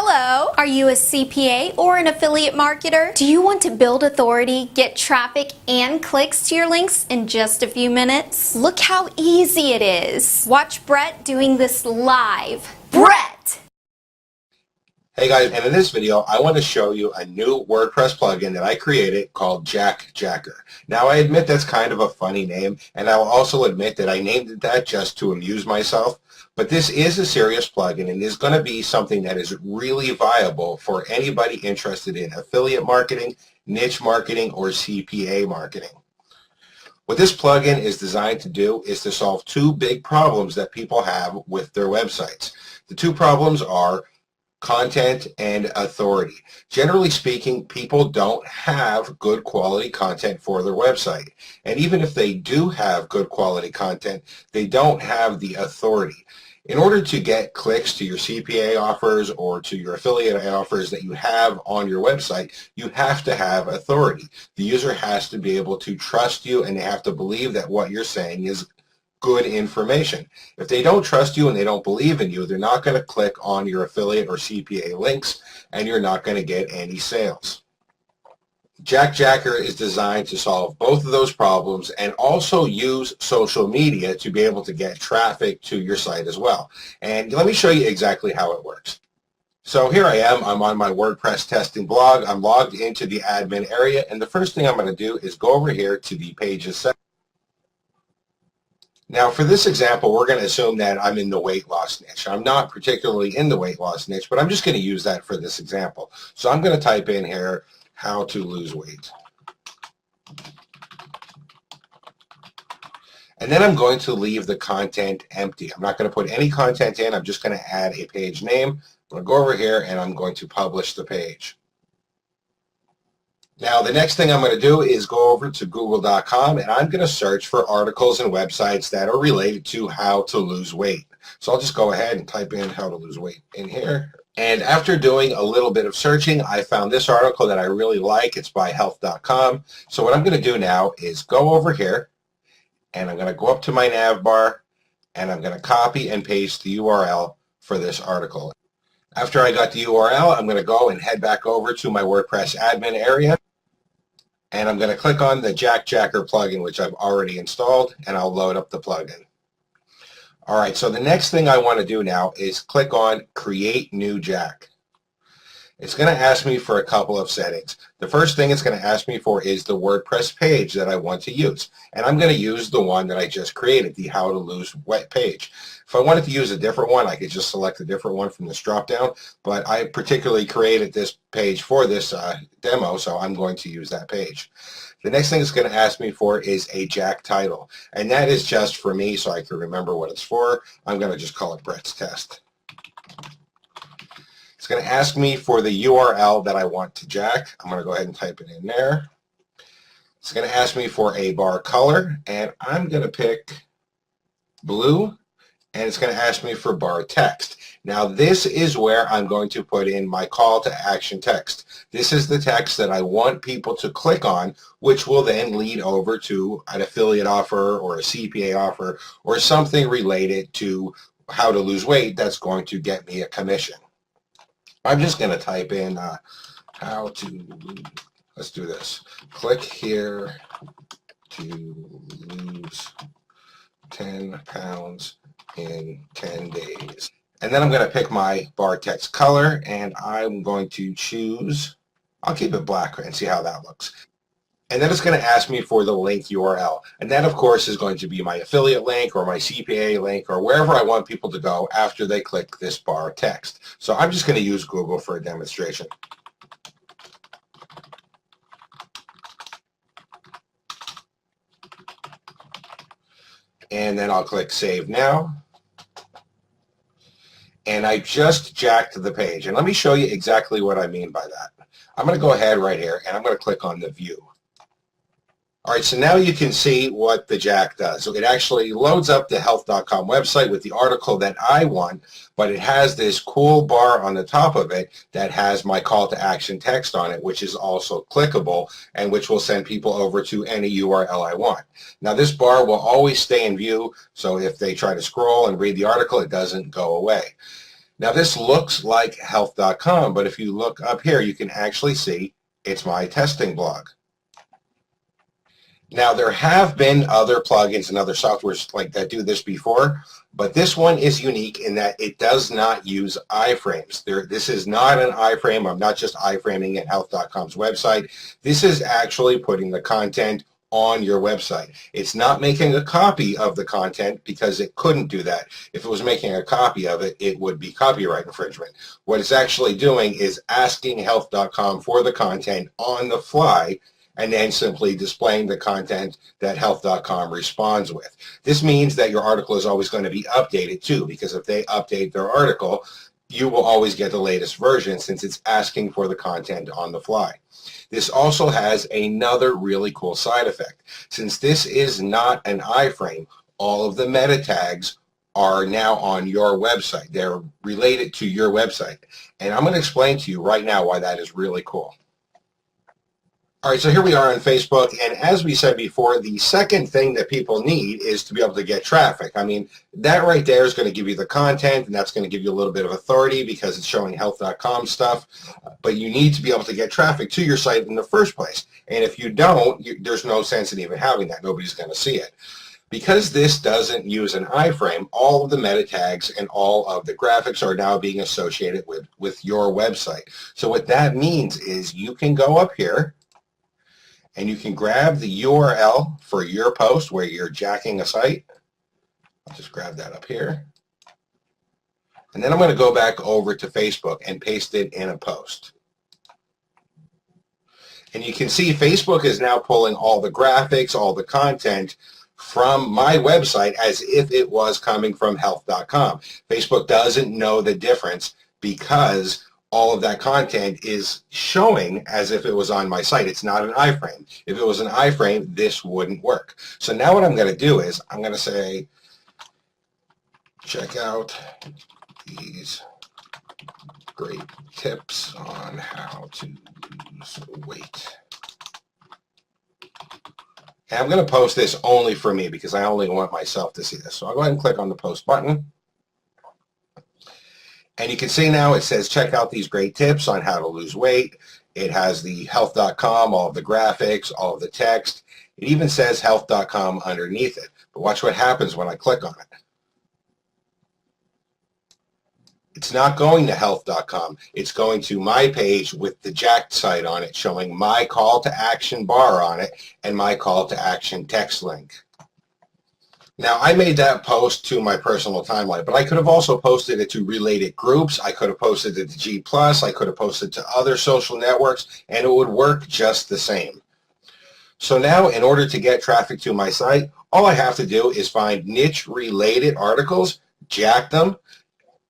Hello! Are you a CPA or an affiliate marketer? Do you want to build authority, get traffic, and clicks to your links in just a few minutes? Look how easy it is. Watch Brett doing this live. Brett! Hey guys, and in this video I want to show you a new WordPress plugin that I created called Jack Jacker. Now I admit that's kind of a funny name, and I'll also admit that I named it that just to amuse myself, but this is a serious plugin and is going to be something that is really viable for anybody interested in affiliate marketing, niche marketing, or CPA marketing. What this plugin is designed to do is to solve two big problems that people have with their websites. The two problems are content and authority. Generally speaking, people don't have good quality content for their website. And even if they do have good quality content, they don't have the authority. In order to get clicks to your CPA offers or to your affiliate offers that you have on your website, you have to have authority. The user has to be able to trust you, and they have to believe that what you're saying is good information. If they don't trust you and they don't believe in you, they're not going to click on your affiliate or CPA links, and you're not going to get any sales. Jack Jacker is designed to solve both of those problems and also use social media to be able to get traffic to your site as well. And let me show you exactly how it works. So here I am. I'm on my WordPress testing blog. I'm logged into the admin area, and the first thing I'm going to do is go over here to the pages section. Now for this example, we're going to assume that I'm in the weight loss niche. I'm not particularly in the weight loss niche, but I'm just going to use that for this example. So I'm going to type in here, how to lose weight. And then I'm going to leave the content empty. I'm not going to put any content in. I'm just going to add a page name. I'm going to go over here and I'm going to publish the page. Now the next thing I'm going to do is go over to google.com, and I'm going to search for articles and websites that are related to how to lose weight. So I'll just go ahead and type in how to lose weight in here. And after doing a little bit of searching, I found this article that I really like. It's by health.com. So what I'm going to do now is go over here, and I'm going to go up to my nav bar, and I'm going to copy and paste the URL for this article. After I got the URL, I'm going to go and head back over to my WordPress admin area, and I'm going to click on the Jack Jacker plugin, which I've already installed, and I'll load up the plugin. All right, so the next thing I want to do now is click on Create New Jack. It's going to ask me for a couple of settings. The first thing it's going to ask me for is the WordPress page that I want to use. And I'm going to use the one that I just created, the How to Lose Weight page. If I wanted to use a different one, I could just select a different one from this drop-down. But I particularly created this page for this demo, so I'm going to use that page. The next thing it's going to ask me for is a Jack title. And that is just for me so I can remember what it's for. I'm going to just call it Brett's Test. It's going to ask me for the URL that I want to jack. I'm going to go ahead and type it in there. It's going to ask me for a bar color, and I'm going to pick blue, and it's going to ask me for bar text. Now this is where I'm going to put in my call to action text. This is the text that I want people to click on, which will then lead over to an affiliate offer or a CPA offer or something related to how to lose weight that's going to get me a commission. I'm just going to type in how to, let's do this. Click here to lose 10 pounds in 10 days. And then I'm going to pick my bar text color, and I'm going to choose, I'll keep it black and see how that looks. And then it's going to ask me for the link URL. And that, of course, is going to be my affiliate link or my CPA link or wherever I want people to go after they click this bar text. So I'm just going to use Google for a demonstration. And then I'll click Save Now. And I just jacked the page. And let me show you exactly what I mean by that. I'm going to go ahead right here, and I'm going to click on the View. All right, so now you can see what the Jack does. So it actually loads up the health.com website with the article that I want, but it has this cool bar on the top of it that has my call to action text on it, which is also clickable and which will send people over to any URL I want. Now this bar will always stay in view, so if they try to scroll and read the article, it doesn't go away. Now this looks like health.com, but if you look up here, you can actually see it's my testing blog. Now there have been other plugins and other softwares like that do this before, but this one is unique in that it does not use iframes. This is not an iframe. I'm not just iframing at health.com's website. This is actually putting the content on your website. It's not making a copy of the content because it couldn't do that. If it was making a copy of it, it would be copyright infringement. What it's actually doing is asking health.com for the content on the fly and then simply displaying the content that health.com responds with. This means that your article is always going to be updated too, because if they update their article, you will always get the latest version since it's asking for the content on the fly. This also has another really cool side effect. Since this is not an iframe, all of the meta tags are now on your website. They're related to your website. And I'm going to explain to you right now why that is really cool. All right, so here we are on Facebook, and as we said before, the second thing that people need is to be able to get traffic. I mean, that right there is going to give you the content, and that's going to give you a little bit of authority because it's showing health.com stuff, but you need to be able to get traffic to your site in the first place. And if you don't, there's no sense in even having that. Nobody's going to see it. Because this doesn't use an iframe, all of the meta tags and all of the graphics are now being associated with your website. So what that means is you can go up here, and you can grab the URL for your post where you're jacking a site. I'll just grab that up here. And then I'm going to go back over to Facebook and paste it in a post. And you can see Facebook is now pulling all the graphics, all the content from my website as if it was coming from health.com. Facebook doesn't know the difference because all of that content is showing as if it was on my site. It's not an iframe. If it was an iframe, this wouldn't work. So now what I'm going to do is I'm going to say, check out these great tips on how to lose weight. And I'm going to post this only for me because I only want myself to see this. So I'll go ahead and click on the post button. And you can see now it says check out these great tips on how to lose weight. It has the health.com, all of the graphics, all of the text. It even says health.com underneath it. But watch what happens when I click on it. It's not going to health.com. It's going to my page with the jacked site on it showing my call to action bar on it and my call to action text link. Now, I made that post to my personal timeline, but I could have also posted it to related groups. I could have posted it to G+. I could have posted to other social networks, and it would work just the same. So now, in order to get traffic to my site, all I have to do is find niche-related articles, jack them,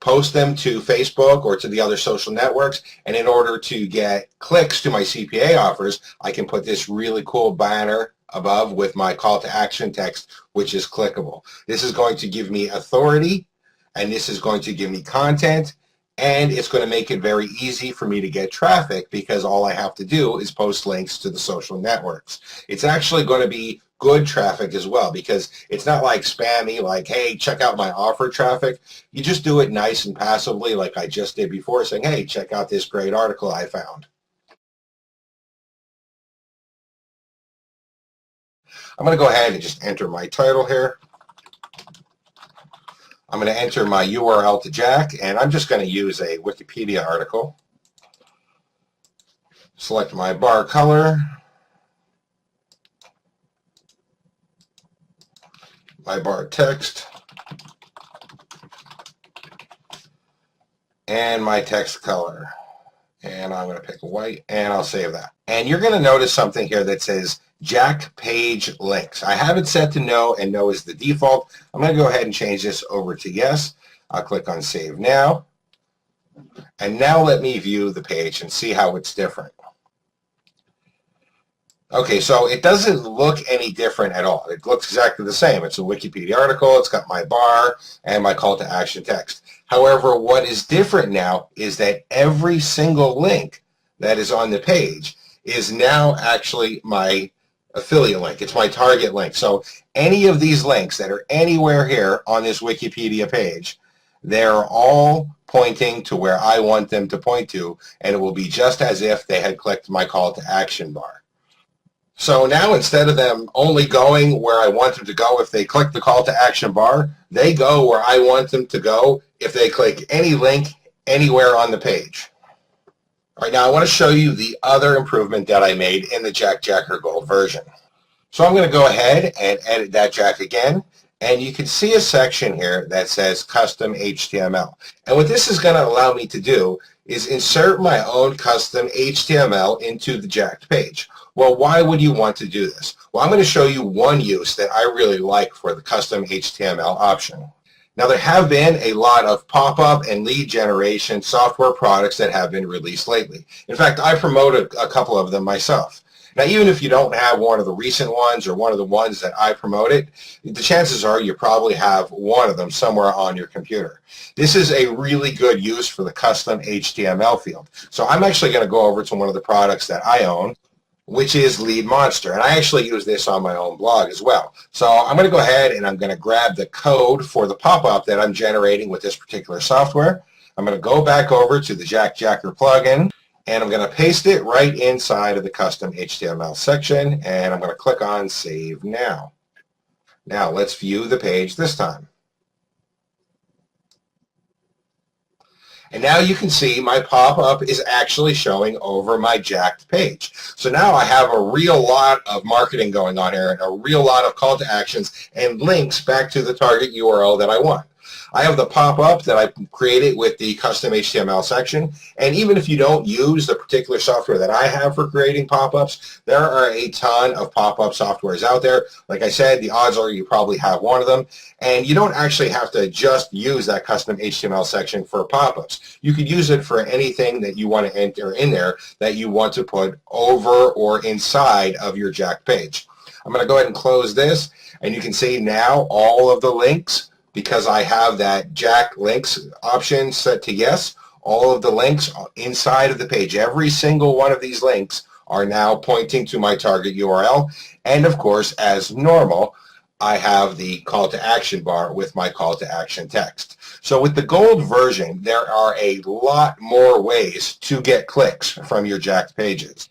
post them to Facebook or to the other social networks, and in order to get clicks to my CPA offers, I can put this really cool banner above with my call to action text, which is clickable. This is going to give me authority, and this is going to give me content, and it's going to make it very easy for me to get traffic because all I have to do is post links to the social networks. It's actually going to be good traffic as well because it's not like spammy, like, hey, check out my offer traffic. You just do it nice and passively like I just did before, saying, hey, check out this great article I found. I'm going to go ahead and just enter my title here. I'm going to enter my URL to Jack, and I'm just going to use a Wikipedia article. Select my bar color, my bar text, and my text color. And I'm going to pick white, and I'll save that. And you're going to notice something here that says Jack Page Links. I have it set to no, and no is the default. I'm going to go ahead and change this over to yes. I'll click on Save Now. And now let me view the page and see how it's different. Okay, so it doesn't look any different at all. It looks exactly the same. It's a Wikipedia article. It's got my bar and my call to action text. However, what is different now is that every single link that is on the page is now actually my affiliate link. It's my target link. So any of these links that are anywhere here on this Wikipedia page they're all pointing to where I want them to point to, and it will be just as if they had clicked my call to action bar. So now instead of them only going where I want them to go if they click the call to action bar, they go where I want them to go if they click any link anywhere on the page. All right, now I want to show you the other improvement that I made in the Jack Jacker Gold version. So I'm going to go ahead and edit that Jack again, and you can see a section here that says custom HTML. And what this is going to allow me to do is insert my own custom HTML into the Jacked page. Well, why would you want to do this? Well, I'm going to show you one use that I really like for the custom HTML option. Now, there have been a lot of pop-up and lead generation software products that have been released lately. In fact, I promoted a couple of them myself. Now, even if you don't have one of the recent ones or one of the ones that I promoted, the chances are you probably have one of them somewhere on your computer. This is a really good use for the custom HTML field. So I'm actually going to go over to one of the products that I own, which is Lead Monster. And I actually use this on my own blog as well. So I'm going to go ahead and I'm going to grab the code for the pop-up that I'm generating with this particular software. I'm going to go back over to the Jack Jacker plugin, and I'm going to paste it right inside of the custom HTML section, and I'm going to click on Save Now. Now let's view the page this time. And now you can see my pop-up is actually showing over my Jacked page. So now I have a real lot of marketing going on here and a real lot of call to actions and links back to the target URL that I want. I have the pop-up that I created with the custom HTML section, and even if you don't use the particular software that I have for creating pop-ups, there are a ton of pop-up softwares out there. Like I said, the odds are you probably have one of them, and you don't actually have to just use that custom HTML section for pop-ups. You could use it for anything that you want to enter in there that you want to put over or inside of your Jacked page. I'm going to go ahead and close this, and you can see now all of the links, because I have that Jack links option set to yes, all of the links inside of the page, every single one of these links are now pointing to my target URL. And of course, as normal, I have the call to action bar with my call to action text. So with the gold version, there are a lot more ways to get clicks from your Jacked pages.